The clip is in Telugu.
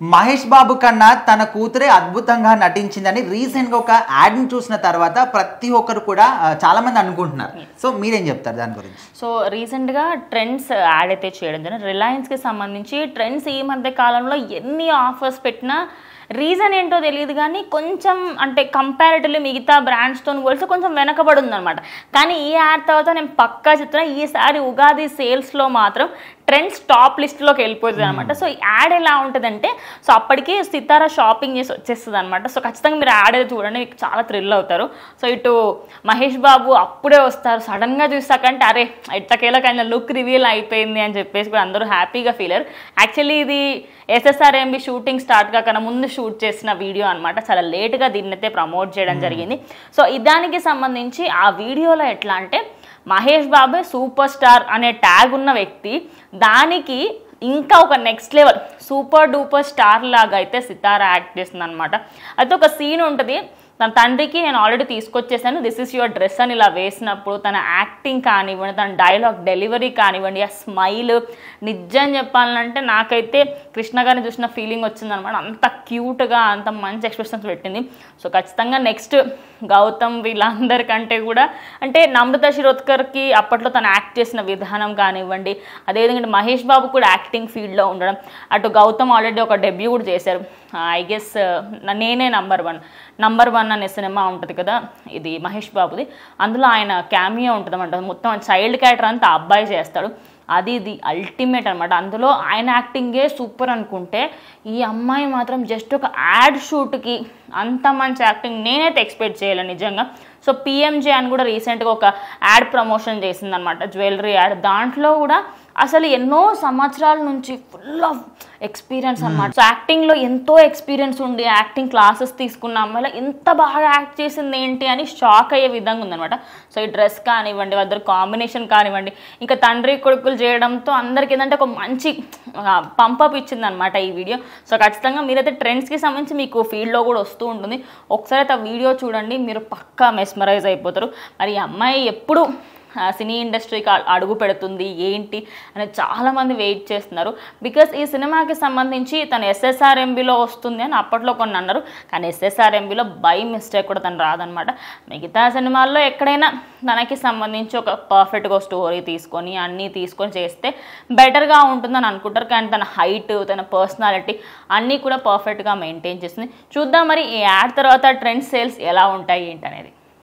మహేష్ బాబు కన్నా తన కూతురే అద్భుతంగా నటించిందని రీసెంట్గా ఒక యాడ్ని చూసిన తర్వాత ప్రతి ఒక్కరు కూడా చాలా మంది అనుకుంటున్నారు. సో మీరేం చెప్తారు దాని గురించి? సో రీసెంట్గా ట్రెండ్స్ యాడ్ అయితే చేయడం జరిగింది. రిలయన్స్కి సంబంధించి ట్రెండ్స్ ఈ మధ్య కాలంలో ఎన్ని ఆఫర్స్ పెట్టినా రీజన్ ఏంటో తెలియదు కానీ కొంచెం అంటే కంపారిటివ్లీ మిగతా బ్రాండ్స్తో పోలిస్తే కొంచెం వెనకబడి ఉందన్నమాట. కానీ ఈ యాడ్ తర్వాత నేను పక్కా చెప్తున్నా, ఈసారి ఉగాది సేల్స్లో మాత్రం ట్రెండ్స్ టాప్ లిస్ట్లోకి వెళ్ళిపోతుంది అనమాట. సో ఈ యాడ్ ఎలా ఉంటుందంటే, సో అప్పటికి సితారా షాపింగ్ చేసి వచ్చేస్తుంది అనమాట. సో ఖచ్చితంగా మీరు యాడ్ అయితే చూడండి, మీకు చాలా థ్రిల్ అవుతారు. సో ఇటు మహేష్ బాబు అప్పుడే వస్తారు, సడన్గా చూస్తాకంటే అరే ఎట్టకేలకు ఆయన లుక్ రివీల్ అయిపోయింది అని చెప్పేసి కూడా అందరూ హ్యాపీగా ఫీల్ అయ్యారు. యాక్చువల్లీ ఇది SSRMB షూటింగ్ స్టార్ట్ కాకన్నా ముందు షూట్ చేసిన వీడియో అనమాట. చాలా లేట్గా దీన్ని అయితే ప్రమోట్ చేయడం జరిగింది. సో దానికి సంబంధించి ఆ వీడియోలో ఎట్లా అంటే, మహేష్ బాబే సూపర్ స్టార్ అనే ట్యాగ్ ఉన్న వ్యక్తి, దానికి ఇంకా ఒక next level super duper star లాగా అయితే సితారా యాక్ట్ చేస్తుంది అనమాట. అయితే ఒక సీన్ ఉంటుంది, తన తండ్రికి నేను ఆల్రెడీ తీసుకొచ్చేసాను, దిస్ ఇస్ యువర్ డ్రెస్ అని ఇలా వేసినప్పుడు తన యాక్టింగ్ కానివ్వండి, తన డైలాగ్ డెలివరీ కానివ్వండి, ఆ స్మైల్, నిజం చెప్పాలంటే నాకైతే కృష్ణ గారిని చూసిన ఫీలింగ్ వచ్చిందనమాట. అంత క్యూట్గా అంత మంచి ఎక్స్ప్రెషన్స్ పెట్టింది. సో ఖచ్చితంగా నెక్స్ట్ గౌతమ్ వీళ్ళందరికంటే కూడా అంటే నమ్రత శిరోద్కర్కి అప్పట్లో తను యాక్ట్ చేసిన విధానం కానివ్వండి, అదేవిధంగా మహేష్ బాబు కూడా యాక్టింగ్ ఫీల్డ్లో ఉండడం, అటు గౌతమ్ ఆల్రెడీ ఒక డెబ్యూ కూడా చేశారు. ఐ గెస్ నేనే నంబర్ వన్ అనే సినిమా ఉంటుంది కదా, ఇది మహేష్ బాబుది, అందులో ఆయన క్యామియో ఉంటుంది అన్నమాట. మొత్తం చైల్డ్ క్యారెక్టర్ అంతా అబ్బాయి చేస్తాడు, అది ఇది అల్టిమేట్ అనమాట. అందులో ఆయన యాక్టింగే సూపర్ అనుకుంటే, ఈ అమ్మాయి మాత్రం జస్ట్ ఒక యాడ్ షూట్కి అంత మంచి యాక్టింగ్ నేనైతే ఎక్స్పెక్ట్ చేయలేను నిజంగా. సో PMJ అని కూడా రీసెంట్గా ఒక యాడ్ ప్రమోషన్ చేసిందనమాట, జ్యువెలరీ యాడ్. దాంట్లో కూడా అసలు ఎన్నో సంవత్సరాల నుంచి ఫుల్ ఆఫ్ ఎక్స్పీరియన్స్ అనమాట. సో యాక్టింగ్లో ఎంతో ఎక్స్పీరియన్స్ ఉండి యాక్టింగ్ క్లాసెస్ తీసుకున్న అమ్మాయిలో ఎంత బాగా యాక్ట్ చేసింది ఏంటి అని షాక్ అయ్యే విధంగా ఉందనమాట. సో ఈ డ్రెస్ కానివ్వండి, వాళ్ళిద్దరు కాంబినేషన్ కానివ్వండి, ఇంకా తండ్రి కొడుకులు చేయడంతో అందరికి ఏంటంటే ఒక మంచి పంపప్ ఇచ్చింది అనమాట ఈ వీడియో. సో ఖచ్చితంగా మీరైతే ట్రెండ్స్కి సంబంధించి మీకు ఫీల్డ్లో కూడా వస్తూ ఉంటుంది, ఒకసారి అయితే ఆ వీడియో చూడండి, మీరు పక్కా మెస్మరైజ్ అయిపోతారు. మరి ఈ అమ్మాయి ఎప్పుడు సినీ ఇండస్ట్రీకి అడుగు పెడుతుంది ఏంటి అని చాలామంది వెయిట్ చేస్తున్నారు. బికాస్ ఈ సినిమాకి సంబంధించి తను SSRMBలో వస్తుంది అని అప్పట్లో కొన్ని అన్నారు, కానీ SSRMBలో బై మిస్టేక్ కూడా తను రాదనమాట. మిగతా సినిమాల్లో ఎక్కడైనా తనకి సంబంధించి ఒక పర్ఫెక్ట్గా స్టోరీ తీసుకొని అన్నీ తీసుకొని చేస్తే బెటర్గా ఉంటుందని అనుకుంటారు. కానీ తన హైట్, తన పర్సనాలిటీ అన్నీ కూడా పర్ఫెక్ట్గా మెయింటైన్ చేస్తుంది. చూద్దాం మరి ఈ యాడ్ తర్వాత ట్రెండ్ సేల్స్ ఎలా ఉంటాయి ఏంటనేది.